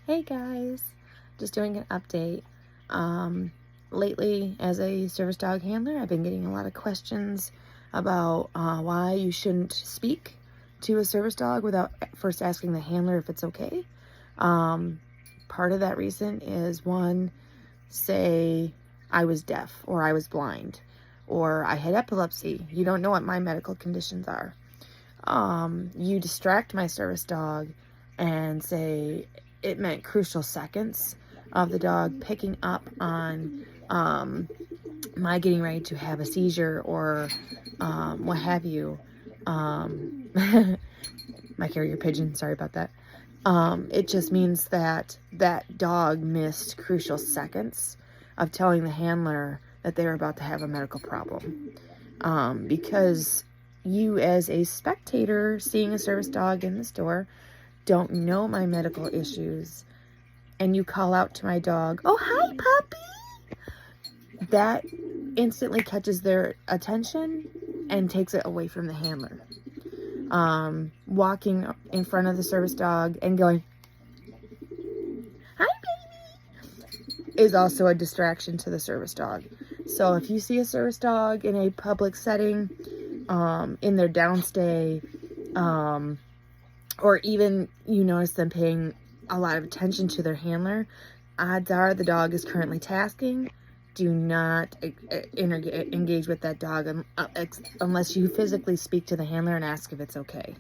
Hey guys, just doing an update. Lately, as a service dog handler, I've been getting a lot of questions about why you shouldn't speak to a service dog without first asking the handler if it's okay. Um, Part of that reason is one, say I was deaf or I was blind or I had epilepsy. You don't know what my medical conditions are. You distract my service dog and say it meant crucial seconds of the dog picking up on my getting ready to have a seizure or what have you. Um, my carrier pigeon, sorry about that. It just means that that dog missed crucial seconds of telling the handler that they were about to have a medical problem. Because you, as a spectator seeing a service dog in the store, don't know my medical issues, and you call out to my dog, "Oh, hi, puppy!" That instantly catches their attention and takes it away from the handler. Walking in front of the service dog and going, "Hi, baby," is also a distraction to the service dog. So if you see a service dog in a public setting, in their downstay, or even you notice them paying a lot of attention to their handler, odds are the dog is currently tasking. Do not engage with that dog unless you physically speak to the handler and ask if it's okay,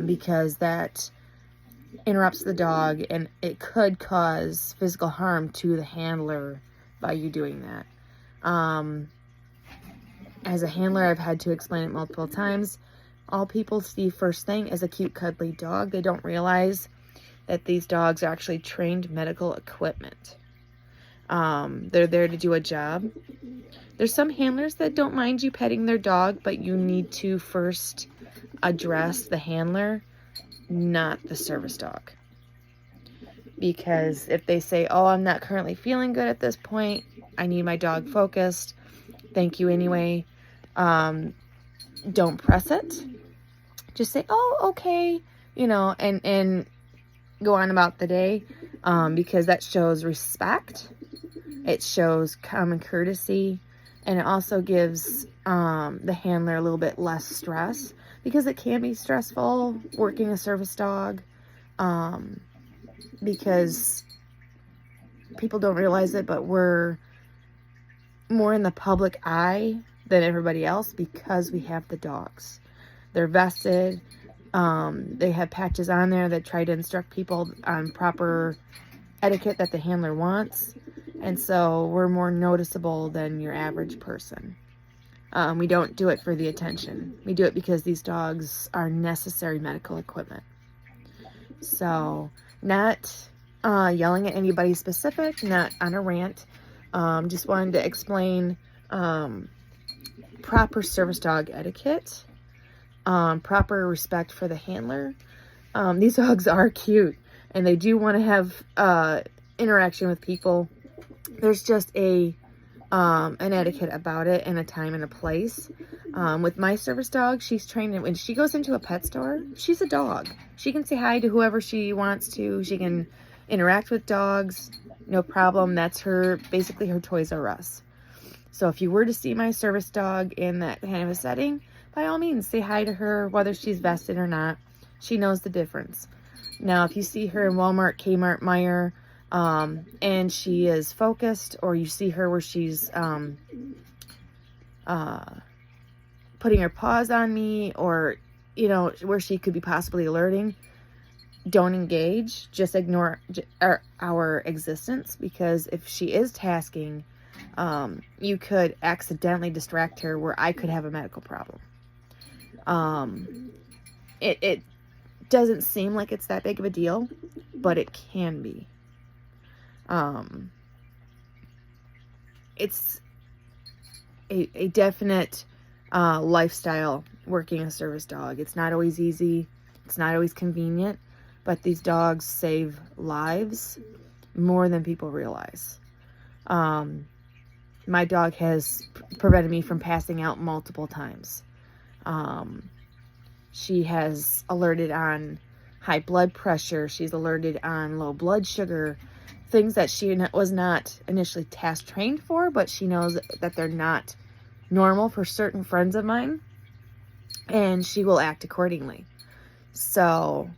because that interrupts the dog and it could cause physical harm to the handler by you doing that. As a handler, I've had to explain it multiple times. All people see first thing is a cute, cuddly dog. They don't realize that these dogs are actually trained medical equipment. They're there to do a job. There's some handlers that don't mind you petting their dog, but you need to first address the handler, not the service dog. Because if they say, "Oh, I'm not currently feeling good at this point, I need my dog focused, thank you anyway," don't press it. Just say, "Oh, okay," and go on about the day, because that shows respect. It shows common courtesy, and it also gives the handler a little bit less stress, because it can be stressful working a service dog, because people don't realize it, but we're more in the public eye than everybody else because we have the dogs. They're vested. They have patches on there that try to instruct people on proper etiquette that the handler wants. And so we're more noticeable than your average person. We don't do it for the attention. We do it because these dogs are necessary medical equipment. So not yelling at anybody specific, not on a rant. Just wanted to explain proper service dog etiquette, proper respect for the handler. These dogs are cute and they do want to have interaction with people. There's just an etiquette about it and a time and a place. With my service dog, she's trained, and when she goes into a pet store, she's a dog. She can say hi to whoever she wants to. She can interact with dogs, no problem. That's basically her Toys R Us. So if you were to see my service dog in that kind of a setting, by all means, say hi to her, whether she's vested or not. She knows the difference. Now, if you see her in Walmart, Kmart, Meijer, and she is focused, or you see her where she's putting her paws on me, or where she could be possibly alerting, don't engage. Just ignore our existence, because if she is tasking, you could accidentally distract her where I could have a medical problem. It doesn't seem like it's that big of a deal, but it can be. It's a definite lifestyle working a service dog. It's not always easy. It's not always convenient, but these dogs save lives more than people realize. My dog has prevented me from passing out multiple times. She has alerted on high blood pressure. She's alerted on low blood sugar, things that she was not initially task trained for, but she knows that they're not normal for certain friends of mine, and she will act accordingly. So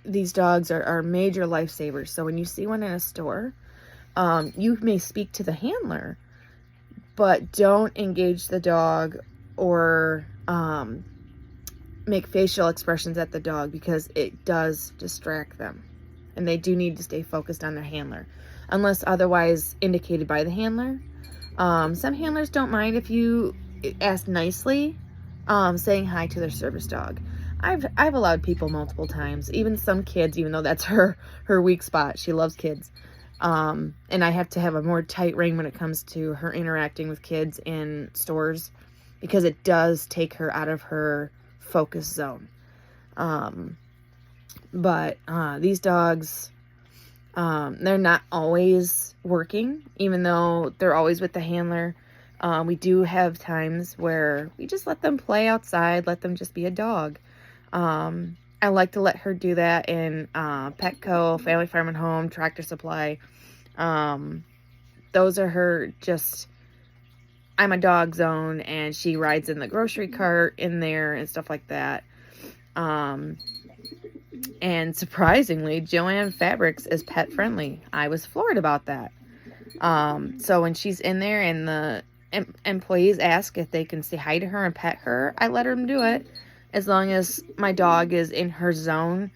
these dogs are major lifesavers. So when you see one in a store, you may speak to the handler, but don't engage the dog or make facial expressions at the dog, because it does distract them, and they do need to stay focused on their handler unless otherwise indicated by the handler. Some handlers don't mind if you ask nicely, saying hi to their service dog. I've allowed people multiple times, even some kids, even though that's her weak spot. She loves kids. And I have to have a more tight rein when it comes to her interacting with kids in stores, because it does take her out of her focus zone. But these dogs, they're not always working, even though they're always with the handler. We do have times where we just let them play outside, let them just be a dog. I like to let her do that in Petco, Family Farm and Home, Tractor Supply. Those are her just, I'm a dog zone, and she rides in the grocery cart in there and stuff like that. And surprisingly, Joann Fabrics is pet friendly. I was floored about that. So when she's in there and the employees ask if they can say hi to her and pet her, I let them do it, as long as my dog is in her zone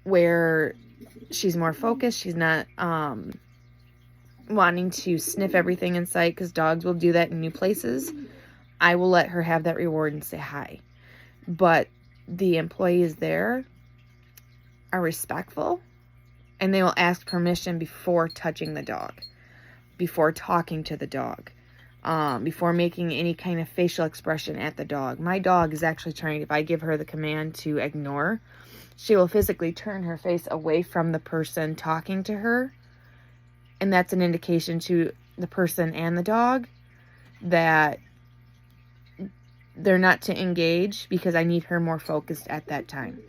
where she's more focused. She's not wanting to sniff everything in sight, because dogs will do that in new places. I will let her have that reward and say hi. But the employees there are respectful, and they will ask permission before touching the dog, before talking to the dog, before making any kind of facial expression at the dog. My dog is actually trained, if I give her the command to ignore, she will physically turn her face away from the person talking to her. And that's an indication to the person and the dog that they're not to engage, because I need her more focused at that time.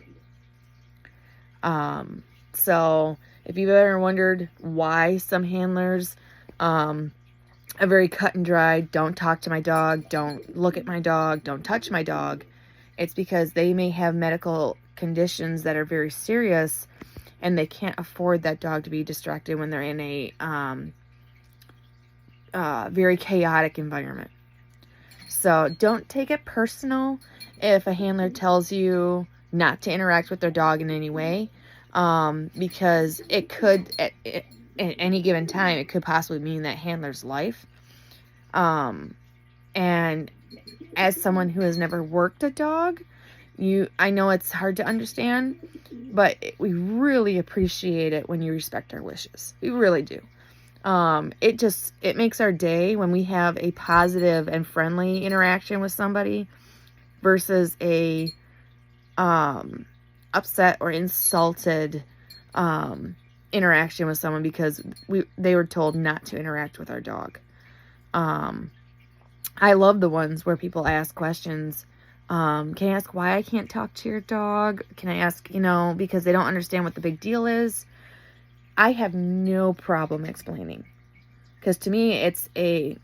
So if you've ever wondered why some handlers are very cut and dry, don't talk to my dog, don't look at my dog, don't touch my dog, it's because they may have medical conditions that are very serious, and they can't afford that dog to be distracted when they're in a very chaotic environment. So don't take it personal if a handler tells you not to interact with their dog in any way, because it could, at any given time, it could possibly mean that handler's life. And as someone who has never worked a dog, I know it's hard to understand, but we really appreciate it when you respect our wishes. We really do. It makes our day when we have a positive and friendly interaction with somebody versus a upset or insulted interaction with someone because they were told not to interact with our dog. I love the ones where people ask questions. Can I ask why I can't talk to your dog? Can I ask, because they don't understand what the big deal is? I have no problem explaining, because to me it's a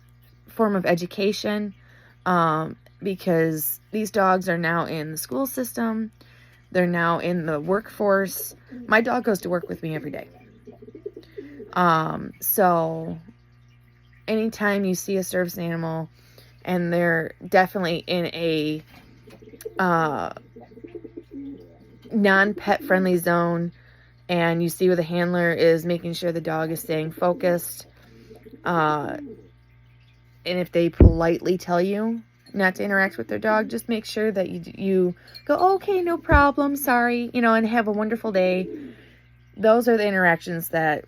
form of education, because these dogs are now in the school system. They're now in the workforce. My dog goes to work with me every day. So anytime you see a service animal and they're definitely in a non-pet friendly zone, and you see where the handler is making sure the dog is staying focused, and if they politely tell you not to interact with their dog, just make sure that you go, oh, okay, no problem, sorry, and have a wonderful day. Those are the interactions that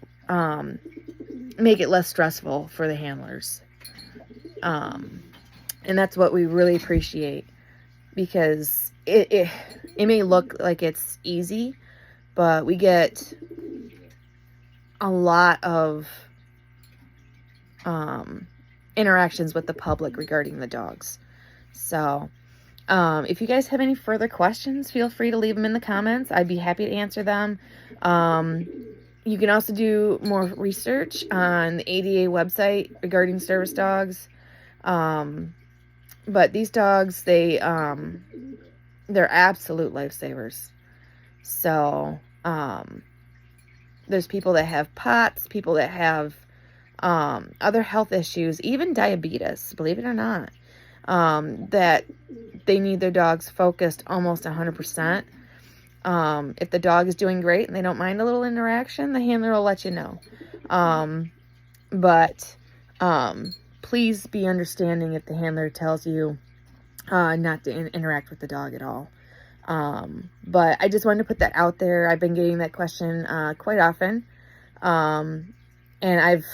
make it less stressful for the handlers. And that's what we really appreciate, because it may look like it's easy, but we get a lot of interactions with the public regarding the dogs. So If you guys have any further questions, feel free to leave them in the comments. I'd be happy to answer them. You can also do more research on the ADA website regarding service dogs. But these dogs, they're absolute lifesavers. So, there's people that have POTS, people that have other health issues, even diabetes, believe it or not, that they need their dogs focused almost 100%. If the dog is doing great and they don't mind a little interaction, the handler will let you know. But please be understanding if the handler tells you not to interact with the dog at all. But I just wanted to put that out there. I've been getting that question quite often. And I've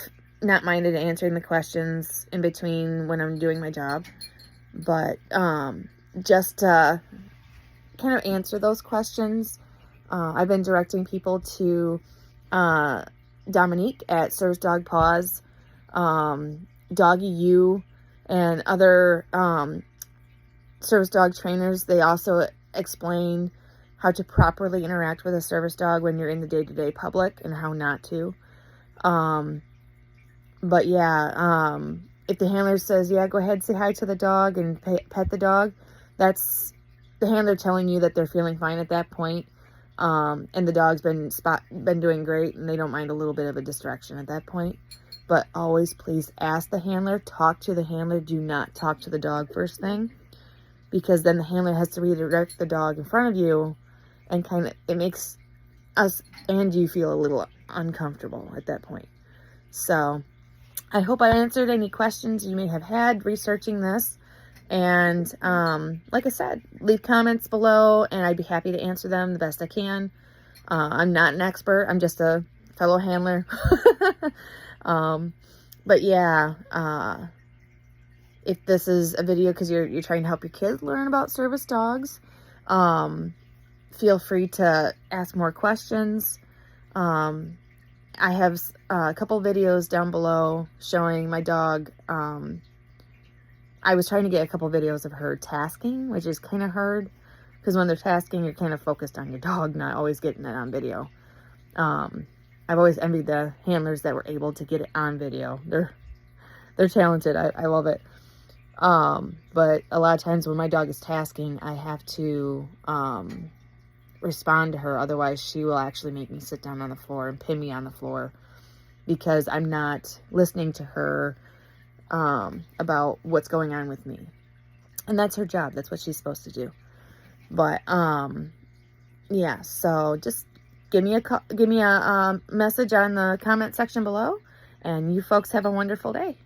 not minded answering the questions in between when I'm doing my job. But just to kind of answer those questions, I've been directing people to Dominique at Service Dog Paws, Doggy U, and other service dog trainers. They also explain how to properly interact with a service dog when you're in the day-to-day public and how not to. But yeah, if the handler says, yeah, go ahead, say hi to the dog and pet the dog, that's the handler telling you that they're feeling fine at that point. And the dog's been doing great and they don't mind a little bit of a distraction at that point. But always please ask the handler, talk to the handler, do not talk to the dog first thing, because then the handler has to redirect the dog in front of you, and it makes us and you feel a little uncomfortable at that point. So I hope I answered any questions you may have had researching this. And like I said, leave comments below and I'd be happy to answer them the best I can. I'm not an expert. I'm just a fellow handler. But yeah, if this is a video because you're trying to help your kids learn about service dogs, feel free to ask more questions. I have a couple videos down below showing my dog. I was trying to get a couple videos of her tasking, which is kind of hard because when they're tasking, you're kind of focused on your dog, not always getting it on video. I've always envied the handlers that were able to get it on video. They're talented. I love it. But a lot of times when my dog is tasking, I have to respond to her. Otherwise, she will actually make me sit down on the floor and pin me on the floor because I'm not listening to her about what's going on with me. And that's her job. That's what she's supposed to do. But yeah, so just give me a message on the comment section below, and you folks have a wonderful day.